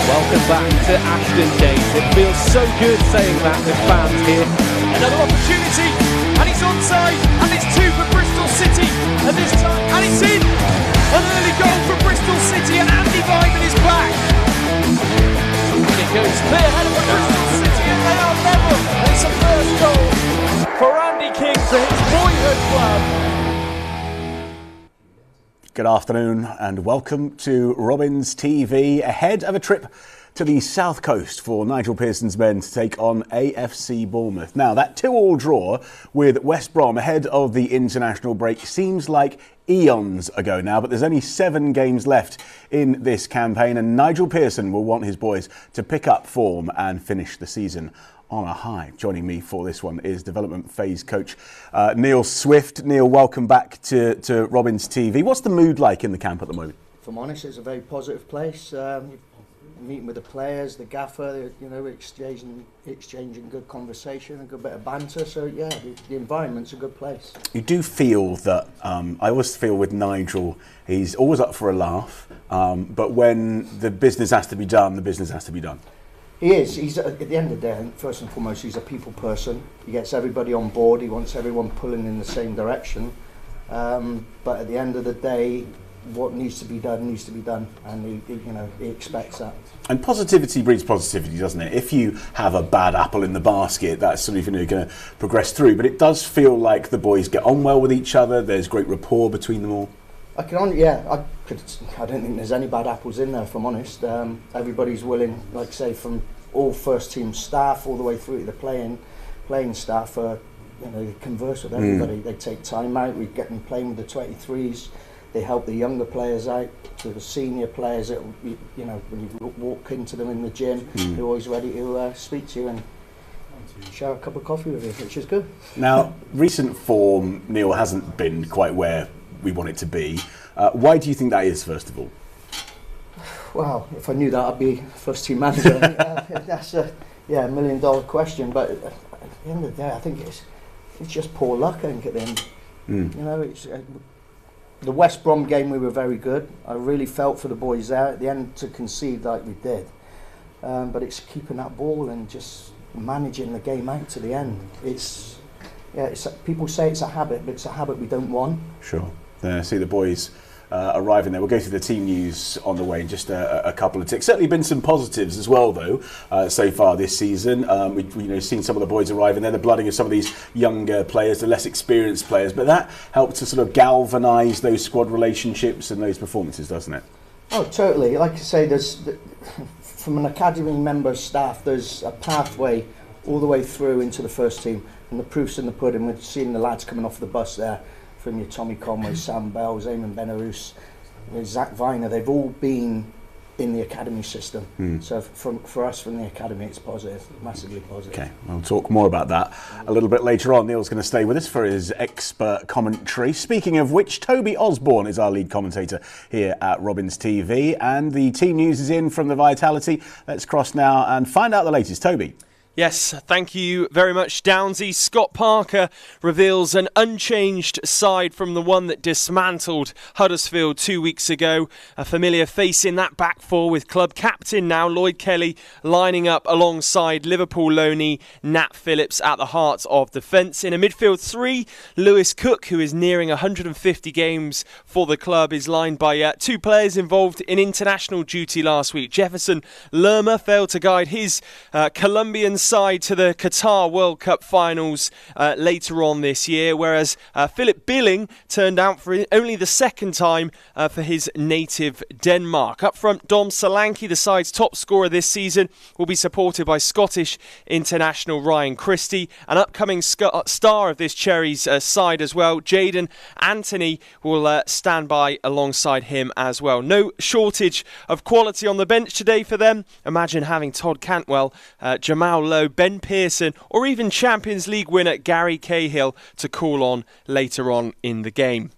Welcome back to Ashton Gate. It feels so good saying that with fans here. Another opportunity, and he's onside, and it's 2 for Bristol City, and this time, and it's in! An early goal for Bristol City, and Andy Vyman is back! And it goes clear ahead for Bristol City, and they are level, and it's a first goal for Andy King for his boyhood club. Good afternoon and welcome to Robins TV, ahead of a trip to the south coast for Nigel Pearson's men to take on AFC Bournemouth. Now, that 2-2 draw with West Brom ahead of the international break seems like eons ago now, but there's only 7 games left in this campaign and Nigel Pearson will want his boys to pick up form and finish the season on a high. Joining me for this one is development phase coach Neil Swift. Neil, welcome back to Robins TV. What's the mood like in the camp at the moment? If I'm honest, it's a very positive place. Meeting with the players, the gaffer, exchanging good conversation, a good bit of banter. So yeah, the environment's a good place. You do feel that, I always feel with Nigel, he's always up for a laugh, but when the business has to be done, the business has to be done. He is. He's at the end of the day, I think, first and foremost, he's a people person. He gets everybody on board. He wants everyone pulling in the same direction. But at the end of the day, what needs to be done, and he expects that. And positivity breeds positivity, doesn't it? If you have a bad apple in the basket, that's something you're going to progress through. But it does feel like the boys get on well with each other. There's great rapport between them all. I don't think there's any bad apples in there, if I'm honest. Everybody's willing, like I say, from all first team staff all the way through to the playing staff. They converse with everybody. They take time out. We get them playing with the 23s. They help the younger players out, to the senior players. When you walk into them in the gym, they're always ready to speak to you and share a cup of coffee with you, which is good. Now, recent form, Neil, hasn't been quite where we want it to be. Why do you think that is, first of all? Well, if I knew that, I'd be first team manager. That's a $1 million question. But at the end of the day, I think it's just poor luck. I think at the end, it's the West Brom game. We were very good. I really felt for the boys there at the end to concede like we did. But it's keeping that ball and just managing the game out to the end. People say it's a habit, but it's a habit we don't want. Sure. See the boys arriving there. We'll go through the team news on the way in just a couple of ticks. Certainly been some positives as well, though, so far this season. We've seen some of the boys arriving there, the blooding of some of these younger players, the less experienced players, but that helped to sort of galvanise those squad relationships and those performances, doesn't it? Oh, totally. Like I say, from an academy member staff, there's a pathway all the way through into the first team, and the proof's in the pudding. We've seen the lads coming off the bus there, from your Tommy Conway, Sam Bell, Eamon Benarous, Zach Viner. They've all been in the academy system. So for us from the academy, it's positive, massively positive. Okay, we'll talk more about that a little bit later on. Neil's going to stay with us for his expert commentary. Speaking of which, Toby Osborne is our lead commentator here at Robins TV, and the team news is in from the Vitality. Let's cross now and find out the latest. Toby. Yes, thank you very much, Downsy. Scott Parker reveals an unchanged side from the one that dismantled Huddersfield 2 weeks ago. A familiar face in that back four, with club captain now Lloyd Kelly lining up alongside Liverpool loanee Nat Phillips at the heart of defence. In a midfield three, Lewis Cook, who is nearing 150 games for the club, is lined by 2 players involved in international duty last week. Jefferson Lerma failed to guide his Colombian side to the Qatar World Cup finals later on this year, whereas Philip Billing turned out for only the second time for his native Denmark. Up front, Dom Solanke, the side's top scorer this season, will be supported by Scottish international Ryan Christie. An upcoming star of this Cherries side as well, Jayden Anthony, will stand by alongside him as well. No shortage of quality on the bench today for them. Imagine having Todd Cantwell, Jamal Lowe, Ben Pearson, or even Champions League winner Gary Cahill to call on later on in the game.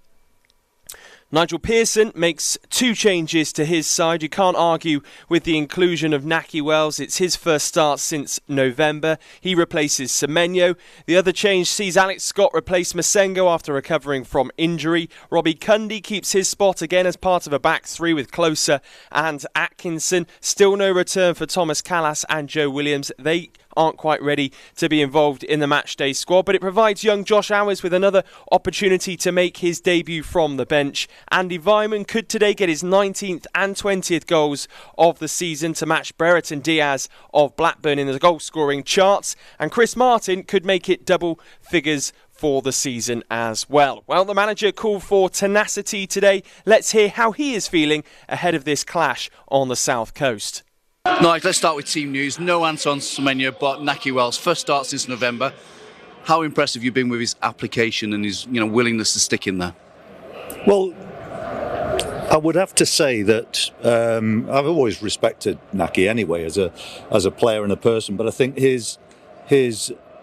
Nigel Pearson makes 2 changes to his side. You can't argue with the inclusion of Nahki Wells. It's his first start since November. He replaces Semenyo. The other change sees Alex Scott replace Masengo after recovering from injury. Robbie Cundy keeps his spot again as part of a back 3 with Closer and Atkinson. Still no return for Thomas Callas and Joe Williams. They aren't quite ready to be involved in the matchday squad, but it provides young Josh Hours with another opportunity to make his debut from the bench. Andy Vyman could today get his 19th and 20th goals of the season to match Brereton Diaz of Blackburn in the goal scoring charts, and Chris Martin could make it double figures for the season as well. Well, the manager called for tenacity today. Let's hear how he is feeling ahead of this clash on the South Coast. Nigel, let's start with team news. No Anton Semenyo, but Nahki Wells, first start since November. How impressed have you been with his application and his willingness to stick in there? Well, I would have to say that I've always respected Nahki anyway as a player and a person, but I think his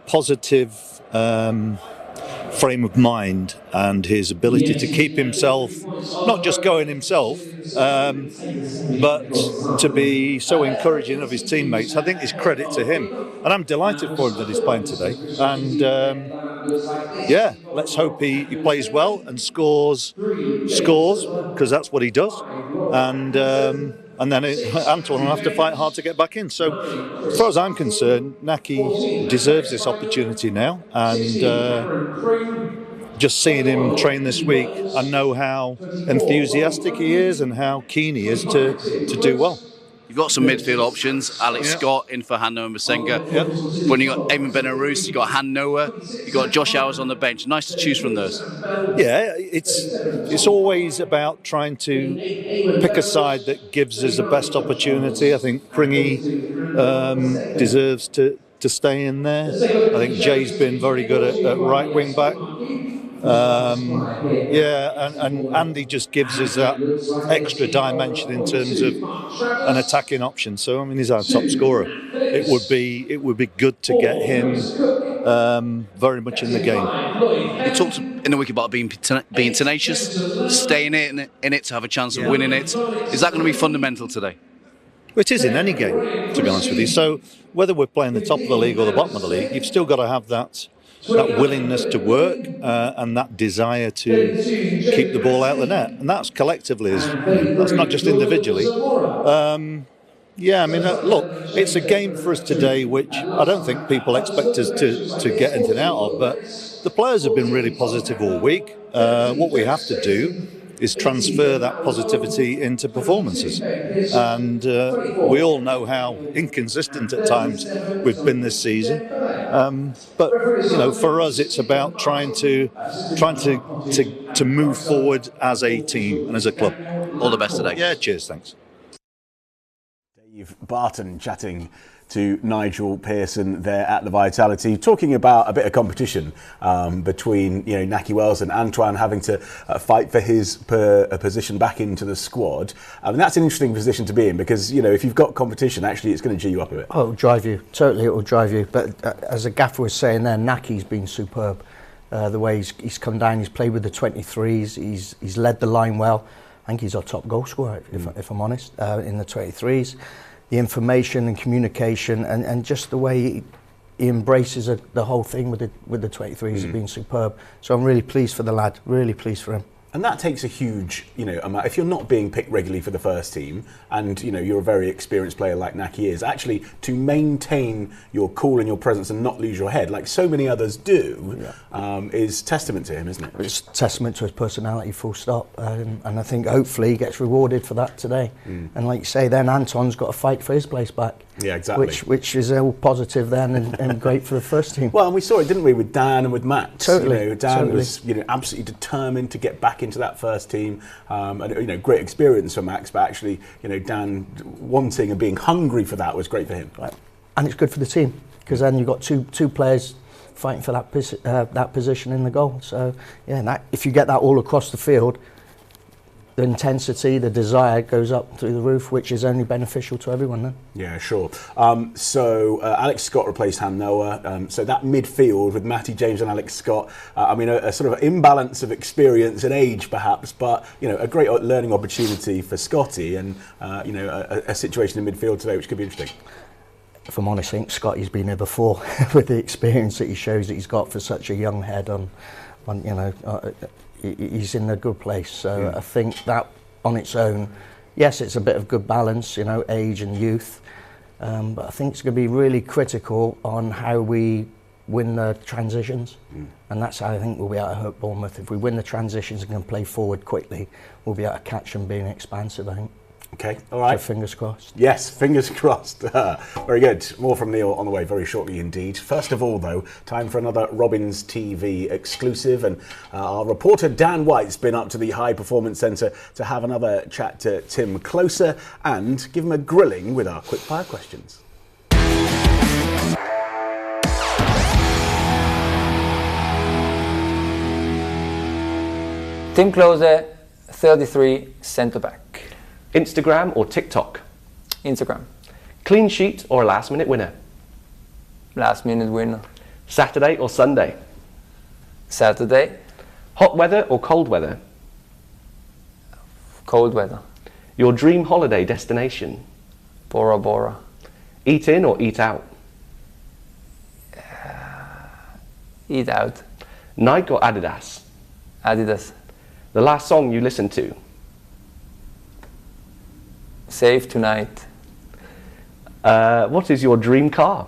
positive frame of mind and his ability to keep himself, not just going himself, but to be so encouraging of his teammates, I think is credit to him. And I'm delighted for him that he's playing today. And let's hope he plays well and scores, because that's what he does. And then Anton will have to fight hard to get back in. So, as far as I'm concerned, Nahki deserves this opportunity now. And just seeing him train this week, I know how enthusiastic he is and how keen he is to do well. You've got some midfield options. Alex Scott in for Han Noah Masenga. When you've got Eamon Benarous, you've got Han Noah, you've got Josh Hours on the bench. Nice to choose from those. Yeah, it's always about trying to pick a side that gives us the best opportunity. I think Pringy deserves to stay in there. I think Jay's been very good at right wing back. And Andy just gives us that extra dimension in terms of an attacking option. So I mean, he's our top scorer. It would be good to get him very much in the game. You talked in the week about being tenacious, staying in it to have a chance of winning it. Is that going to be fundamental today? It is in any game, to be honest with you. So whether we're playing the top of the league or the bottom of the league, you've still got to have that willingness to work and that desire to keep the ball out of the net. And that's collectively, that's not just individually. Look, it's a game for us today which I don't think people expect us to get anything out of, but the players have been really positive all week. What we have to do is transfer that positivity into performances. And we all know how inconsistent at times we've been this season. But for us, it's about trying to move forward as a team and as a club. All the best today. Yeah, cheers, thanks. Dave Barton chatting to Nigel Pearson there at the Vitality, talking about a bit of competition between Nahki Wells and Antoine having to fight for his position back into the squad. I mean, that's an interesting position to be in because if you've got competition, actually it's going to G you up a bit. Oh, it'll drive you. Totally, it will drive you. But as the gaffer was saying there, Nahki's been superb. The way he's come down, he's played with the 23s, he's led the line well. I think he's our top goal scorer, if I'm honest, in the 23s. The information and communication and just the way he embraces the whole thing with the 23s has been superb. So I'm really pleased for the lad, really pleased for him. And that takes a huge, amount. If you're not being picked regularly for the first team and, you're a very experienced player like Nahki is, actually to maintain your cool and your presence and not lose your head, like so many others do, is testament to him, isn't it? It's testament to his personality, full stop. And I think hopefully he gets rewarded for that today. And like you say, then Anton's got to fight for his place back. Yeah, exactly. Which is all positive then and great for the first team. Well, and we saw it, didn't we, with Dan and with Max? Totally. Dan was absolutely determined to get back into that first team. And great experience for Max, but actually, Dan wanting and being hungry for that was great for him. Right. And it's good for the team because then you've got two players fighting for that position in the goal. So if you get that all across the field, the intensity, the desire goes up through the roof, which is only beneficial to everyone then. Yeah, sure. So Alex Scott replaced Han Noah. So that midfield with Matty James and Alex Scott, I mean, a sort of imbalance of experience and age perhaps, but, you know, a great learning opportunity for Scotty and, you know, a situation in midfield today which could be interesting. If I'm honest, I think Scotty's been here before with the experience that he shows that he's got for such a young head on you know, he's in a good place. So I think that on its own, yes, it's a bit of good balance, you know, age and youth. But I think it's going to be really critical on how we win the transitions. And that's how I think we'll be able to hurt Bournemouth. If we win the transitions and can play forward quickly, we'll be able to catch them being expansive, I think. Okay, all right. So fingers crossed. Yes, fingers crossed. Very good. More from Neil on the way very shortly indeed. First of all, though, time for another Robins TV exclusive. And our reporter Dan White's been up to the High Performance Centre to have another chat to Tim Closer and give him a grilling with our quickfire questions. Tim Closer, 33, centre-back. Instagram or TikTok? Instagram. Clean sheet or a last minute winner? Last minute winner. Saturday or Sunday? Saturday. Hot weather or cold weather? Cold weather. Your dream holiday destination? Bora Bora. Eat in or eat out? Eat out. Nike or Adidas? Adidas. The last song you listened to? Save Tonight. What is your dream car?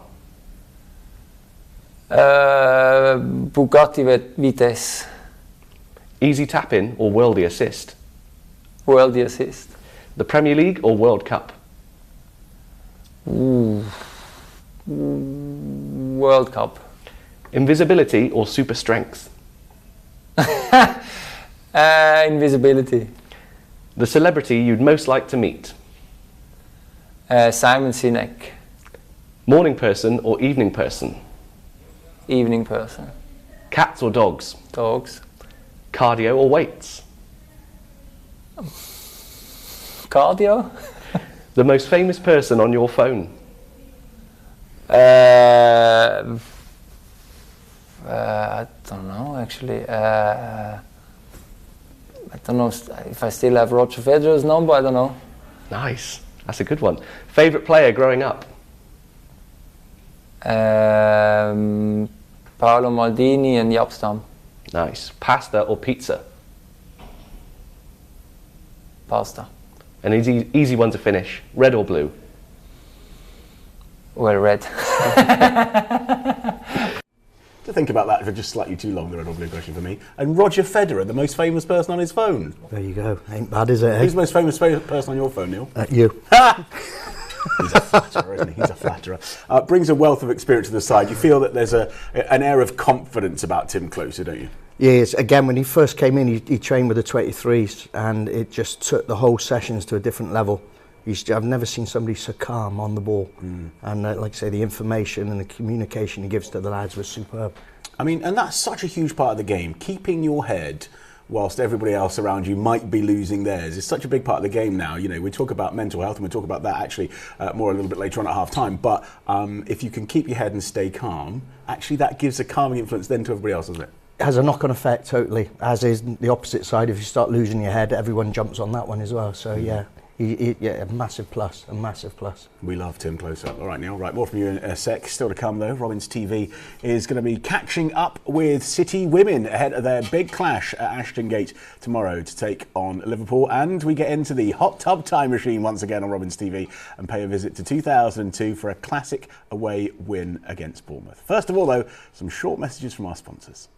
Bugatti Vitesse. Easy tap in or worldie assist? Worldie assist. The Premier League or World Cup? World Cup. Invisibility or super strength? Invisibility. The celebrity you'd most like to meet? Simon Sinek. Morning person or evening person? Evening person. Cats or dogs? Dogs. Cardio or weights? Cardio. The most famous person on your phone? I don't know actually. I don't know if I still have Roger Federer's number, I don't know. Nice, that's a good one. Favourite player growing up? Paolo Maldini and Yapstam. Nice. Pasta or pizza? Pasta. An easy one to finish. Red or blue? Well, red. To think about that for just slightly too long, the red or blue question for me. And Roger Federer, the most famous person on his phone. There you go. Ain't bad, is it? Who's the most famous person on your phone, Neil? You. He's a flatterer, isn't he? He's a flatterer. Brings a wealth of experience to the side. You feel that there's an air of confidence about Tim Closer, don't you? Yes, again, when he first came in, he trained with the 23s, and it just took the whole sessions to a different level. I've never seen somebody so calm on the ball. And like I say, the information and the communication he gives to the lads was superb. I mean, and that's such a huge part of the game. Keeping your head whilst everybody else around you might be losing theirs. It's such a big part of the game now. You know, we talk about mental health, and we talk about that actually more a little bit later on at half time. But if you can keep your head and stay calm, actually that gives a calming influence then to everybody else, doesn't it? It has a knock-on effect, totally, as is the opposite side. If you start losing your head, everyone jumps on that one as well. So yeah, a massive plus, a massive plus. We love Tim Closer. All right, Neil, right, more from you in a sec. Still to come though, Robins TV is going to be catching up with City Women ahead of their big clash at Ashton Gate tomorrow to take on Liverpool. And we get into the hot tub time machine once again on Robins TV and pay a visit to 2002 for a classic away win against Bournemouth. First of all though, some short messages from our sponsors.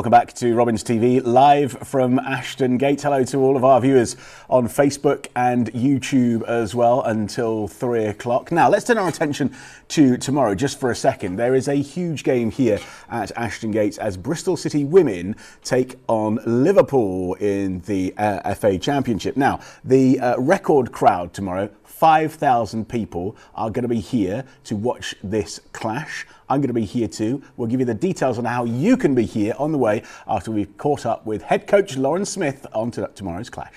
Welcome back to Robins TV, live from Ashton Gate. Hello to all of our viewers on Facebook and YouTube as well until 3 o'clock. Now, let's turn our attention to tomorrow just for a second. There is a huge game here at Ashton Gate as Bristol City Women take on Liverpool in the FA Championship. Now, the record crowd tomorrow, 5,000 people, are going to be here to watch this clash. I'm going to be here too. We'll give you the details on how you can be here on the way after we've caught up with head coach Lauren Smith on to tomorrow's clash.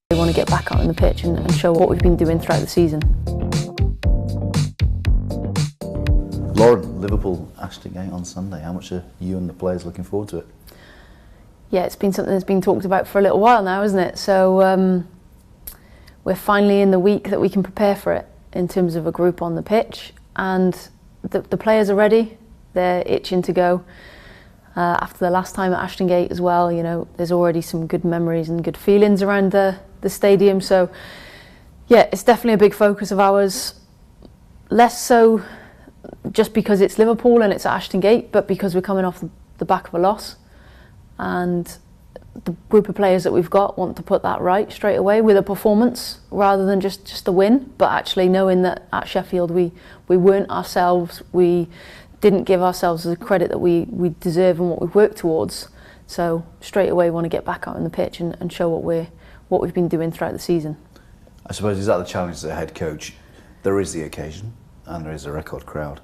We want to get back out on the pitch and show what we've been doing throughout the season. Lauren, Liverpool, Ashton Gate on Sunday. How much are you and the players looking forward to it? Yeah, it's been something that's been talked about for a little while now, isn't it? So we're finally in the week that we can prepare for it in terms of a group on the pitch, and the players are ready. They're itching to go. After the last time at Ashton Gate as well, you know, there's already some good memories and good feelings around the stadium. So yeah, it's definitely a big focus of ours. Less so just because it's Liverpool and it's at Ashton Gate, but because we're coming off the back of a loss, and the group of players that we've got want to put that right straight away with a performance rather than just a win, but actually knowing that at Sheffield we weren't ourselves, we didn't give ourselves the credit that we deserve and what we've worked towards. So straight away we want to get back out on the pitch and show what we've been doing throughout the season. I suppose, is that the challenge as a head coach? There is the occasion and there is a record crowd,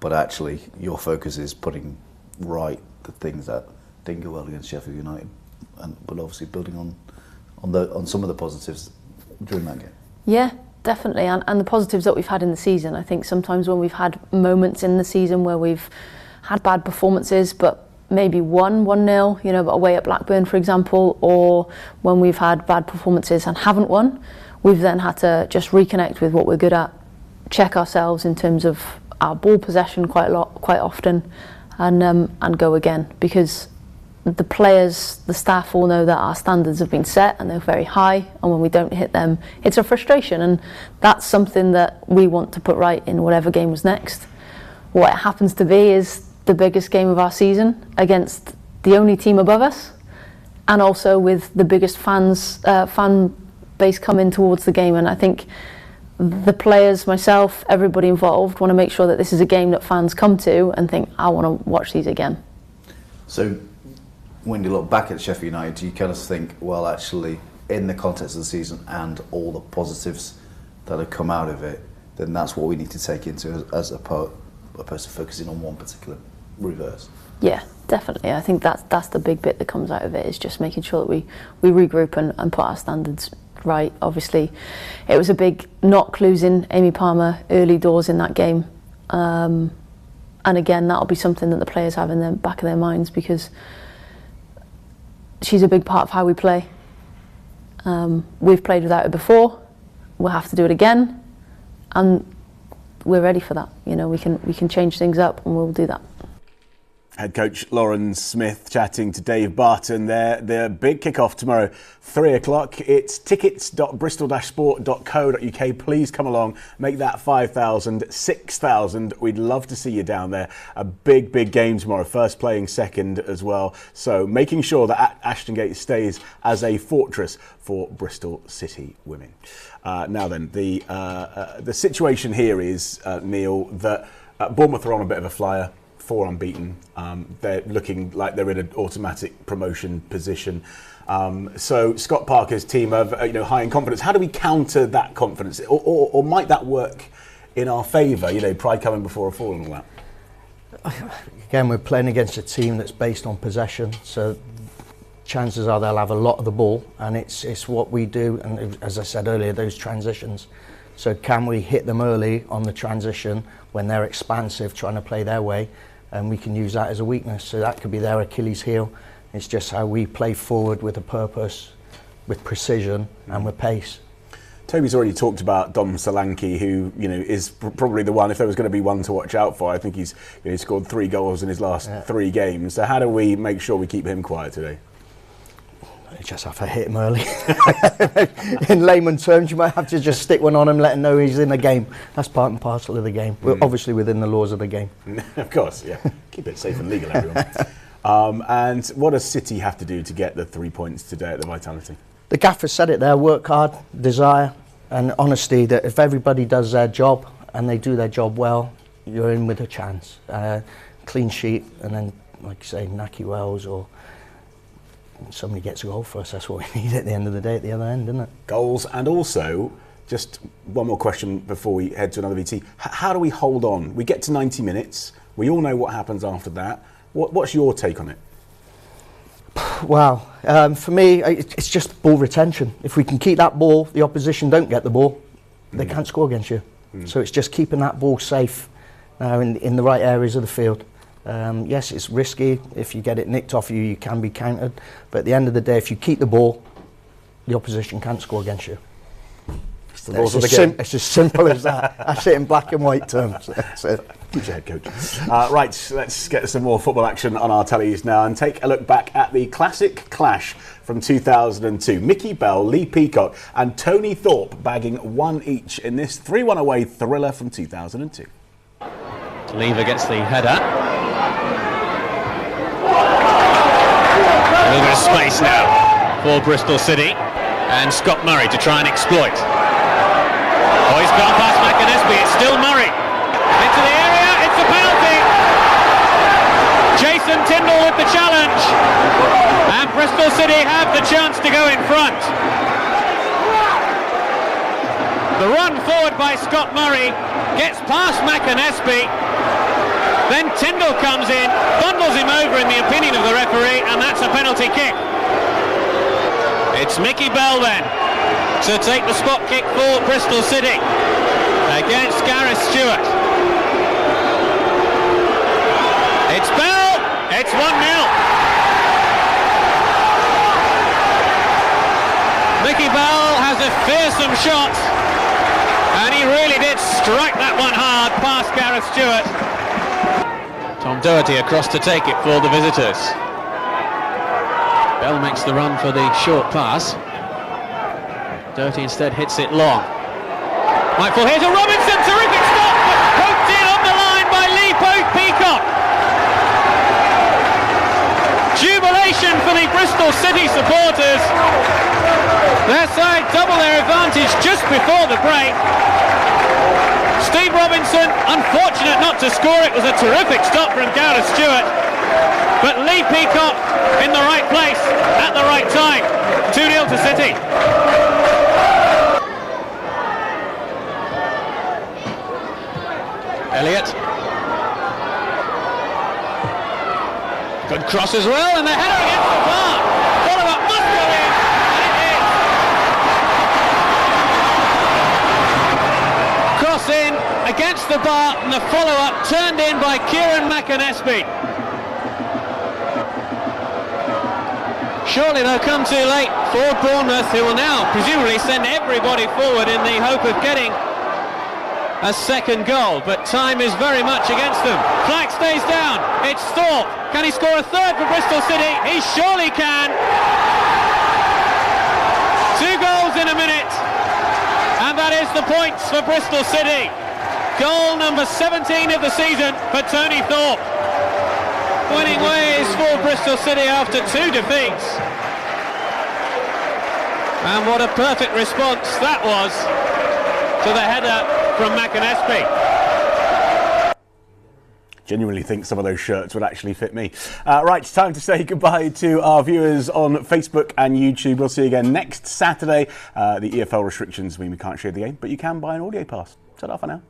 but actually your focus is putting right the things that didn't go well against Sheffield United, but obviously building on some of the positives during that game. Yeah, definitely, and the positives that we've had in the season. I think sometimes when we've had moments in the season where we've had bad performances, but maybe won 1-0, you know, but away at Blackburn, for example, or when we've had bad performances and haven't won, we've then had to just reconnect with what we're good at, check ourselves in terms of our ball possession quite often, and go again, because the players, the staff all know that our standards have been set and they're very high, and when we don't hit them, it's a frustration, and that's something that we want to put right in whatever game was next. What it happens to be is the biggest game of our season against the only team above us, and also with the biggest fan base coming towards the game. And I think the players, myself, everybody involved want to make sure that this is a game that fans come to and think, I want to watch these again. So when you look back at Sheffield United, do you kind of think, well, actually, in the context of the season and all the positives that have come out of it, then that's what we need to take into as opposed to focusing on one particular reverse? Yeah, definitely. I think that's the big bit that comes out of it, is just making sure that we regroup and put our standards right. Obviously, it was a big knock losing Amy Palmer early doors in that game. And again, that'll be something that the players have in the back of their minds, because she's a big part of how we play. We've played without her before. We'll have to do it again, and we're ready for that. You know, we can change things up, and we'll do that. Head coach Lauren Smith chatting to Dave Barton there. The big kickoff tomorrow, 3 o'clock. It's tickets.bristol-sport.co.uk. Please come along, make that 5,000, 6,000. We'd love to see you down there. A big game tomorrow, first playing second as well. So making sure that Ashton Gate stays as a fortress for Bristol City Women. Now then, the situation here is, Neil, that Bournemouth are on a bit of a flyer. 4 unbeaten. They're looking like they're in an automatic promotion position. So Scott Parker's team are, high in confidence. How do we counter that confidence, or might that work in our favour? You know, pride coming before a fall and all that. Again, we're playing against a team that's based on possession, so chances are they'll have a lot of the ball, and it's what we do. And as I said earlier, those transitions. So can we hit them early on the transition when they're expansive, trying to play their way? And we can use that as a weakness. So that could be their Achilles heel. It's just how we play forward with a purpose, with precision and with pace. Toby's already talked about Dom Solanke, who is probably the one, if there was going to be one to watch out for. I think he's scored 3 goals in his last 3 games. So how do we make sure we keep him quiet today? You just have to hit him early. In layman terms, you might have to just stick one on him, let him know he's in the game. That's part and parcel of the game. We're obviously within the laws of the game. Of course, yeah. Keep it safe and legal, everyone. And what does City have to do to get the 3 points today at the Vitality? The gaffer said it there, work hard, desire and honesty, that if everybody does their job and they do their job well, you're in with a chance. Clean sheet, and then, like you say, Naki Wells or somebody gets a goal for us. That's what we need at the end of the day, at the other end, isn't it? Goals, and also, just one more question before we head to another VT. How do we hold on? We get to 90 minutes. We all know what happens after that. What's your take on it? Wow. For me, it's just ball retention. If we can keep that ball, the opposition don't get the ball, they can't score against you. So it's just keeping that ball safe in the right areas of the field. Yes, it's risky. If you get it nicked off you, you can be countered. But at the end of the day, if you keep the ball, the opposition can't score against you. It's as simple as that. That's it in black and white terms. That's it. Future head coach. Right, let's get some more football action on our tellies now and take a look back at the classic clash from 2002. Mickey Bell, Lee Peacock and Tony Thorpe bagging one each in this 3-1 away thriller from 2002. Lever gets the header. A little bit of space now for Bristol City, and Scott Murray to try and exploit. Oh, he's gone past McAnesby. It's still Murray into the area. It's a penalty. Jason Tindall with the challenge, and Bristol City have the chance to go in front. The run forward by Scott Murray gets past McAnesby. Then Tindall comes in, bundles him over in the opinion of the referee, and that's a penalty kick. It's Mickey Bell then to take the spot kick for Bristol City against Gareth Stewart. It's Bell, it's 1-0. Mickey Bell has a fearsome shot, and he really did strike that one hard past Gareth Stewart. Tom Doherty across to take it for the visitors. Bell makes the run for the short pass. Doherty instead hits it long. Might fall here to Robinson, terrific stop, poked in on the line by Lee Peacock. Jubilation for the Bristol City supporters. Their side double their advantage just before the break. Steve Robinson, unfortunate not to score. It was a terrific stop from Gareth Stewart. But Lee Peacock in the right place at the right time. 2-0 to City. Elliott. Good cross as well, and the header against the bar. Follow-up must go in, and it is. Cross in against the bar, and the follow-up turned in by Kieran McAnesby. Surely they'll come too late for Bournemouth, who will now presumably send everybody forward in the hope of getting a second goal, but time is very much against them. Flack stays down, it's Thorpe. Can he score a third for Bristol City? He surely can. 2 goals in a minute, and that is the points for Bristol City. Goal number 17 of the season for Tony Thorpe. Winning ways for Bristol City after 2 defeats. And what a perfect response that was to the header from McAnesby. Genuinely think some of those shirts would actually fit me. Right, it's time to say goodbye to our viewers on Facebook and YouTube. We'll see you again next Saturday. The EFL restrictions mean we can't share the game, but you can buy an audio pass. Ta-ra for now.